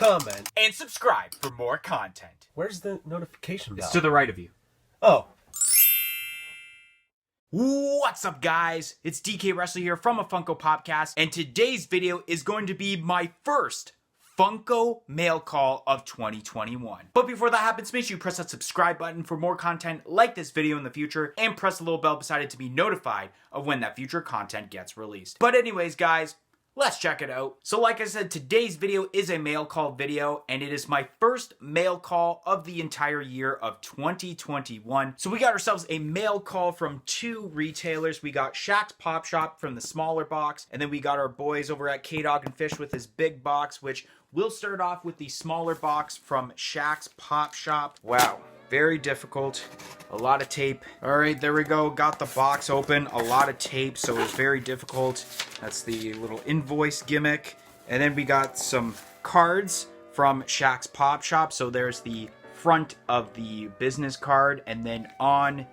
comment, and subscribe for more content. Where's the notification bell? It's to the right of you. Oh. What's up, guys? It's DK Wrestler here from a Funko Popcast, and today's video is going to be my first Funko mail call of 2021. But before that happens, make sure you press that subscribe button for more content like this video in the future, and press the little bell beside it to be notified of when that future content gets released. But anyways, guys, let's check it out. So like I said, today's video is a mail call video, and it is my first mail call of the entire year of 2021. So we got ourselves a mail call from two retailers. We got Shaq's Pop Shop from the smaller box, and then we got our boys over at K-Dog and Fish with his big box, which we'll start off with the smaller box from Shaq's Pop Shop. Wow. Very difficult. A lot of tape. Alright, there we go. Got the box open. A lot of tape, so it was very difficult. That's the little invoice gimmick. And then we got some cards from Shaq's Pop Shop. So there's the front of the business card, and then on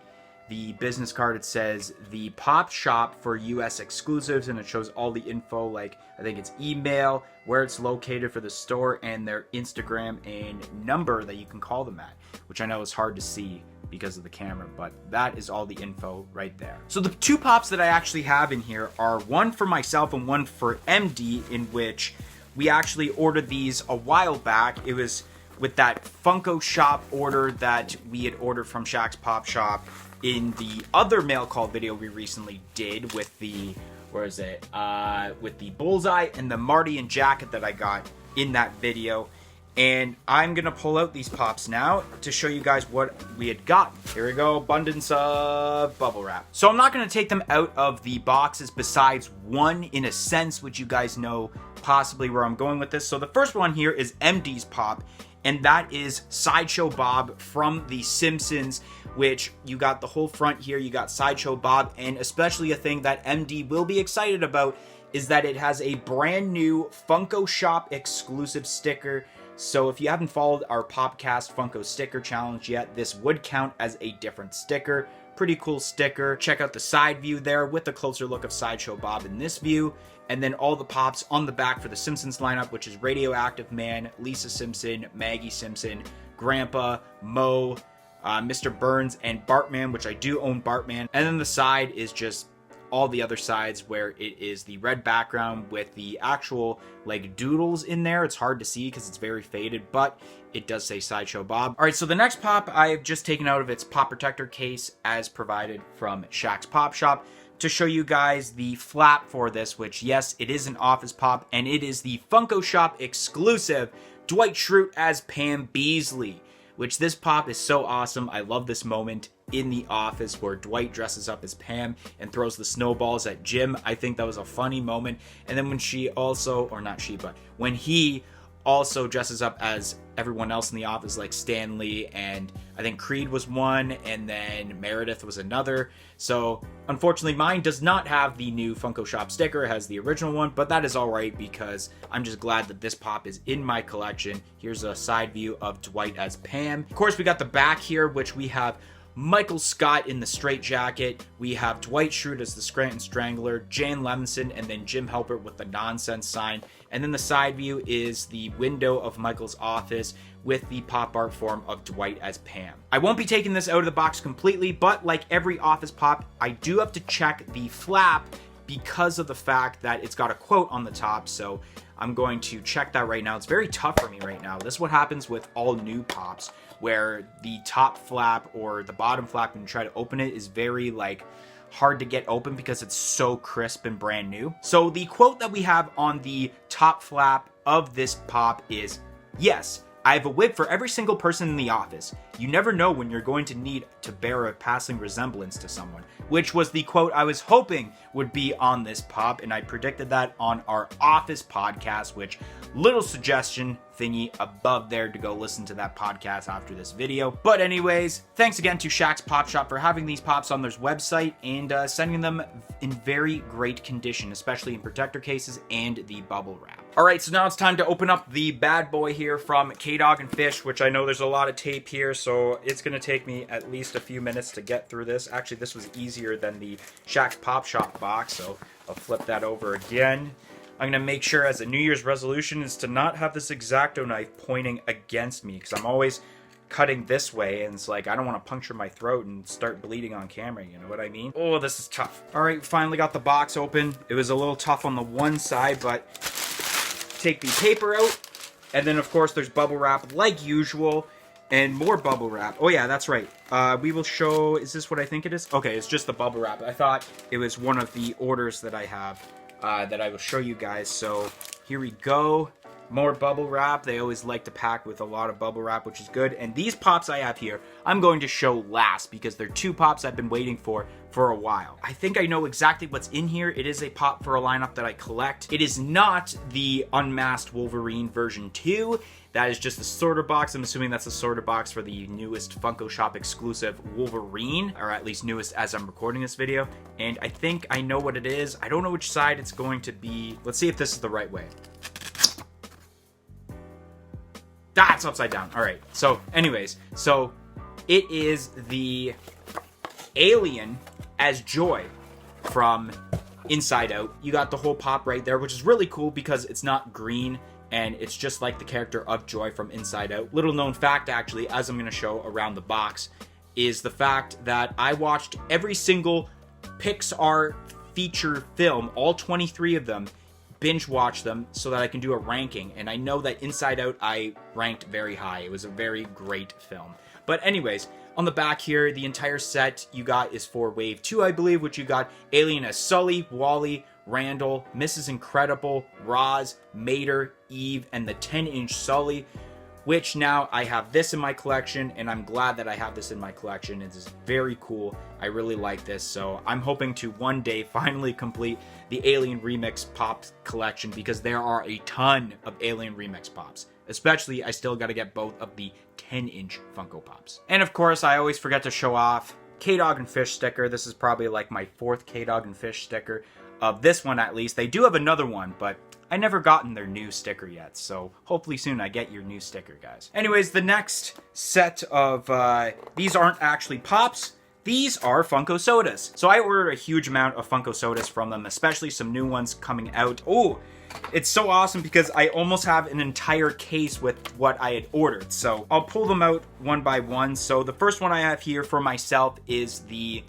the business card it says the Pop Shop for US exclusives, and it shows all the info, like I think it's email, where it's located for the store, and their Instagram and number that you can call them at, which I know is hard to see because of the camera, but that is all the info right there. So the two pops that I actually have in here are one for myself and one for MD, in which we actually ordered these a while back. It was with that Funko Shop order that we had ordered from Shaq's Pop Shop in the other mail call video we recently did with the, with the bullseye and the Marty and jacket that I got in that video. And I'm gonna pull out these pops now to show you guys what we had gotten. Here we go, abundance of bubble wrap. So I'm not gonna take them out of the boxes, besides one in a sense, which you guys know possibly where I'm going with this. So the first one here is MD's pop, and that is Sideshow Bob from The Simpsons, which you got the whole front here, you got Sideshow Bob, and especially a thing that MD will be excited about is that it has a brand new Funko Shop exclusive sticker. So if you haven't followed our Popcast Funko sticker challenge yet, this would count as a different sticker. Pretty cool sticker. Check out the side view there with a closer look of Sideshow Bob in this view. And then all the pops on the back for the Simpsons lineup, which is Radioactive Man, Lisa Simpson, Maggie Simpson, Grandpa, Moe, Mr. Burns, and Bartman, which I do own Bartman. And then the side is just all the other sides where it is the red background with the actual like doodles in there. It's hard to see because it's very faded, but it does say Sideshow Bob. All right, so the next pop I've just taken out of its pop protector case as provided from Shaq's Pop Shop to show you guys the flap for this, which yes, it is an office pop, and it is the Funko Shop exclusive Dwight Schrute as Pam Beasley, which this pop is so awesome. I love this moment in the office where Dwight dresses up as Pam and throws the snowballs at Jim. I think that was a funny moment. And then when she also, or not she, but when he also dresses up as everyone else in the office, like Stanley, and I think Creed was one, and then Meredith was another. So unfortunately mine does not have the new Funko Shop sticker. It has the original one, but that is all right because I'm just glad that this pop is in my collection. Here's a side view of Dwight as Pam. Of course, we got the back here, which we have Michael Scott in the straight jacket. We have Dwight Schrute as the Scranton Strangler, Jan Levinson, and then Jim Halpert with the nonsense sign. And then the side view is the window of Michael's office with the pop art form of Dwight as Pam. I won't be taking this out of the box completely, but like every office pop, I do have to check the flap because of the fact that it's got a quote on the top. So I'm going to check that right now. It's very tough for me right now. This is what happens with all new pops, where the top flap or the bottom flap when you try to open it is very like hard to get open because it's so crisp and brand new. So the quote that we have on the top flap of this pop is, "Yes, I have a wig for every single person in the office. You never know when you're going to need to bear a passing resemblance to someone," which was the quote I was hoping would be on this pop, and I predicted that on our Office podcast, which little suggestion thingy above there to go listen to that podcast after this video. But anyways, thanks again to Shaq's Pop Shop for having these pops on their website and sending them in very great condition, especially in protector cases and the bubble wrap. Alright, so now it's time to open up the bad boy here from K-Dog and Fish, which I know there's a lot of tape here, so it's going to take me at least a few minutes to get through this. Actually, this was easier than the Shaq's Pop Shop box, so I'll flip that over again. I'm going to make sure as a New Year's resolution is to not have this X-Acto knife pointing against me, because I'm always cutting this way, and it's like I don't want to puncture my throat and start bleeding on camera, you know what I mean? Oh, this is tough. All right, finally got the box open. It was a little tough on the one side, but take the paper out, and then of course there's bubble wrap like usual, and more bubble wrap. Oh yeah, that's right. We will show, is this what I think it is? Okay, it's just the bubble wrap. I thought it was one of the orders that I have that I will show you guys. So here we go. More bubble wrap. They always like to pack with a lot of bubble wrap, which is good. And these pops I have here, I'm going to show last because they're two pops I've been waiting for a while. I think I know exactly what's in here. It is a pop for a lineup that I collect. It is not the Unmasked Wolverine version 2. That is just the sorter box. I'm assuming that's the sorter box for the newest Funko Shop exclusive Wolverine, or at least newest as I'm recording this video. And I think I know what it is. I don't know which side it's going to be. Let's see if this is the right way. That's upside down. All right. So anyways, so it is the alien as Joy from Inside Out. You got the whole pop right there, which is really cool because it's not green and it's just like the character of Joy from Inside Out. Little known fact, actually, as I'm going to show around the box, is the fact that I watched every single Pixar feature film, all 23 of them, binge watch them so that I can do a ranking, and I know that Inside Out I ranked very high. It was a very great film. But anyways, on the back here, the entire set you got is for Wave 2, I believe, which you got Alien as Sully, Wally, Randall, Mrs. Incredible, Roz, Mater, Eve, and the 10-inch Sully, which now I have this in my collection, and I'm glad that I have this in my collection. It is very cool. I really like this, so I'm hoping to one day finally complete the Alien Remix Pops collection, because there are a ton of Alien Remix Pops. Especially, I still got to get both of the 10-inch Funko Pops. And of course, I always forget to show off K-Dog and Fish sticker. This is probably like my fourth K-Dog and Fish sticker. Of this one, at least. They do have another one, but I never gotten their new sticker yet, so hopefully soon I get your new sticker, guys. Anyways, the next set of, these aren't actually Pops. These are Funko Sodas. So I ordered a huge amount of Funko Sodas from them, especially some new ones coming out. Oh, it's so awesome because I almost have an entire case with what I had ordered. So I'll pull them out one by one. So the first one I have here for myself is the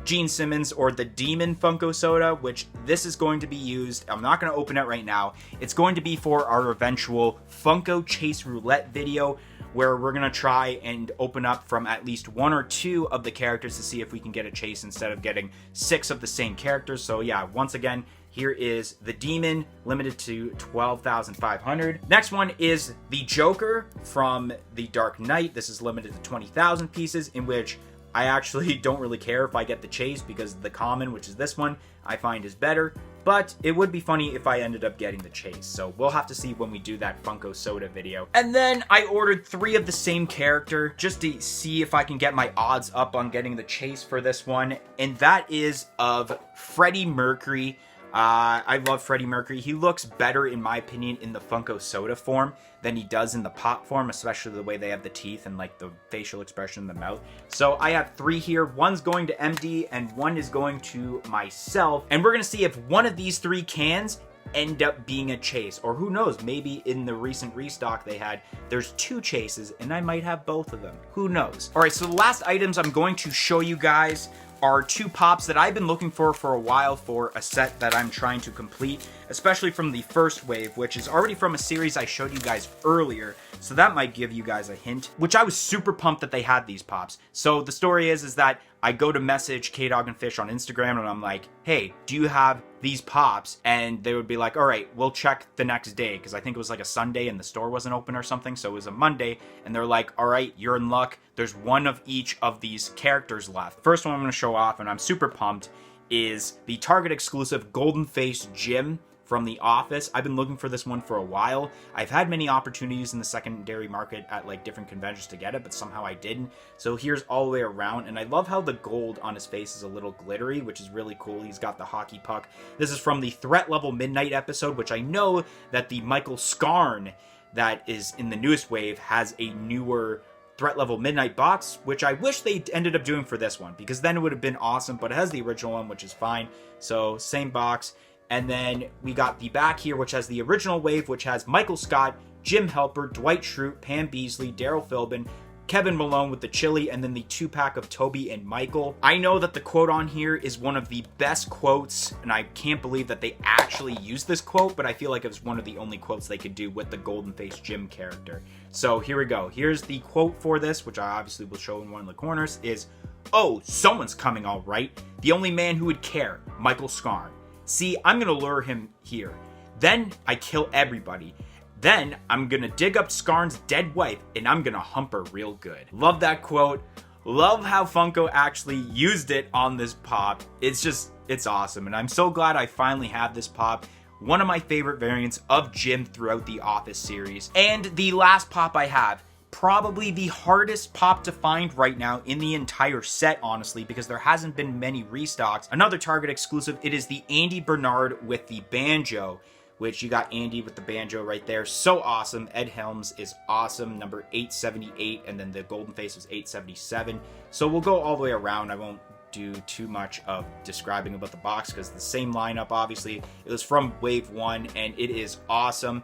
Gene Simmons, or the Demon Funko Soda, which this is going to be used. I'm not going to open it right now. It's going to be for our eventual Funko Chase Roulette video, where we're going to try and open up from at least one or two of the characters to see if we can get a chase instead of getting 6 of the same characters. So yeah, once again, here is the Demon, limited to 12,500. Next one is the Joker from The Dark Knight. This is limited to 20,000 pieces, in which I actually don't really care if I get the chase, because the common, which is this one, I find is better. But it would be funny if I ended up getting the chase. So we'll have to see when we do that Funko Soda video. And then I ordered 3 of the same character just to see if I can get my odds up on getting the chase for this one. And that is of Freddie Mercury. I love Freddie Mercury. He looks better, in my opinion, in the Funko Soda form than he does in the pop form, especially the way they have the teeth and like the facial expression in the mouth. So I have 3 here. One's going to MD and one is going to myself. And we're going to see if one of these 3 cans end up being a chase, or who knows, maybe in the recent restock they had, there's 2 chases and I might have both of them. Who knows? All right, so the last items I'm going to show you guys are 2 pops that I've been looking for a while for a set that I'm trying to complete, especially from the first wave, which is already from a series I showed you guys earlier, so that might give you guys a hint, which I was super pumped that they had these pops. So the story is that I go to message K-Dog and Fish on Instagram and I'm like, hey, do you have these pops? And they would be like, all right, we'll check the next day, because I think it was like a Sunday and the store wasn't open or something, so it was a Monday, and they're like, all right, you're in luck. There's one of each of these characters left. First one I'm going to show off, and I'm super pumped, is the Target exclusive Golden Face Jim from The Office. I've been looking for this one for a while. I've had many opportunities in the secondary market at like different conventions to get it, but somehow I didn't. So here's all the way around, and I love how the gold on his face is a little glittery, which is really cool. He's got the hockey puck. This is from the Threat Level Midnight episode, which I know that the Michael Scarn that is in the newest wave has a newer Threat Level Midnight box, which I wish they ended up doing for this one, because then it would have been awesome, but it has the original one, which is fine. So same box. And then we got the back here, which has the original wave, which has Michael Scott, Jim Halpert, Dwight Schrute, Pam Beesly, Daryl Philbin, Kevin Malone with the chili, and then the 2-pack of Toby and Michael. I know that the quote on here is one of the best quotes, and I can't believe that they actually used this quote, but I feel like it was one of the only quotes they could do with the Golden Face Jim character. So here we go. Here's the quote for this, which I obviously will show in one of the corners, is, "Oh, someone's coming all right. The only man who would care, Michael Scarn. See, I'm gonna lure him here. Then I kill everybody. Then I'm gonna dig up Scarn's dead wife and I'm gonna hump her real good." Love that quote. Love how Funko actually used it on this pop. It's awesome. And I'm so glad I finally have this pop. One of my favorite variants of Jim throughout the Office series. And the last pop I have, probably the hardest pop to find right now in the entire set, honestly, because there hasn't been many restocks. Another Target exclusive, it is the Andy Bernard with the banjo, which you got Andy with the banjo right there. So awesome. Ed Helms is awesome. Number 878, and then the Golden Face was 877. So we'll go all the way around. I won't do too much of describing about the box because the same lineup, obviously. It was from Wave 1, and it is awesome.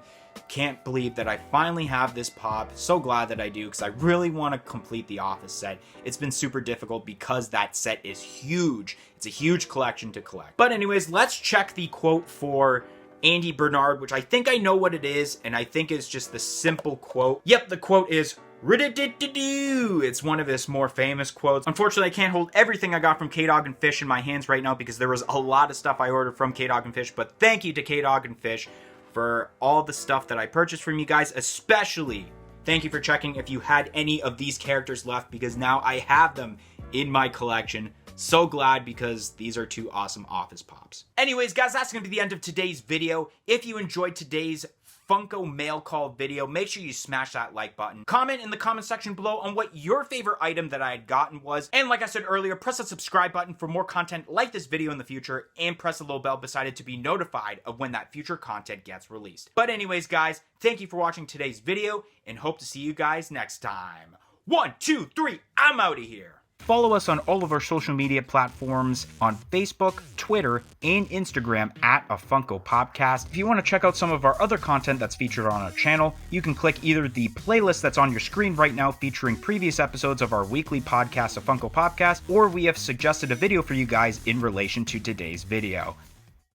Can't believe that I finally have this pop. So glad that I do, because I really want to complete the Office set. It's been super difficult because that set is huge. It's a huge collection to collect. But anyways, let's check the quote for Andy Bernard, which I think I know what it is, and I think it's just the simple quote. Yep, the quote is "Rid-a-did-do-do." It's one of his more famous quotes. Unfortunately, I can't hold everything I got from K-Dog and Fish in my hands right now because there was a lot of stuff I ordered from K-Dog and Fish, but thank you to K-Dog and Fish for all the stuff that I purchased from you guys, especially thank you for checking if you had any of these characters left, because now I have them in my collection. So glad, because these are two awesome Office pops. Anyways, guys, that's going to be the end of today's video. If you enjoyed today's Funko mail call video, make sure you smash that like button. Comment in the comment section below on what your favorite item that I had gotten was. And like I said earlier, press the subscribe button for more content like this video in the future, and press the little bell beside it to be notified of when that future content gets released. But anyways, guys, thank you for watching today's video, and hope to see you guys next time. 1, 2, 3, I'm out of here. Follow us on all of our social media platforms on Facebook, Twitter, and Instagram at A Funko Popcast. If you want to check out some of our other content that's featured on our channel, you can click either the playlist that's on your screen right now featuring previous episodes of our weekly podcast, A Funko Popcast, or we have suggested a video for you guys in relation to today's video.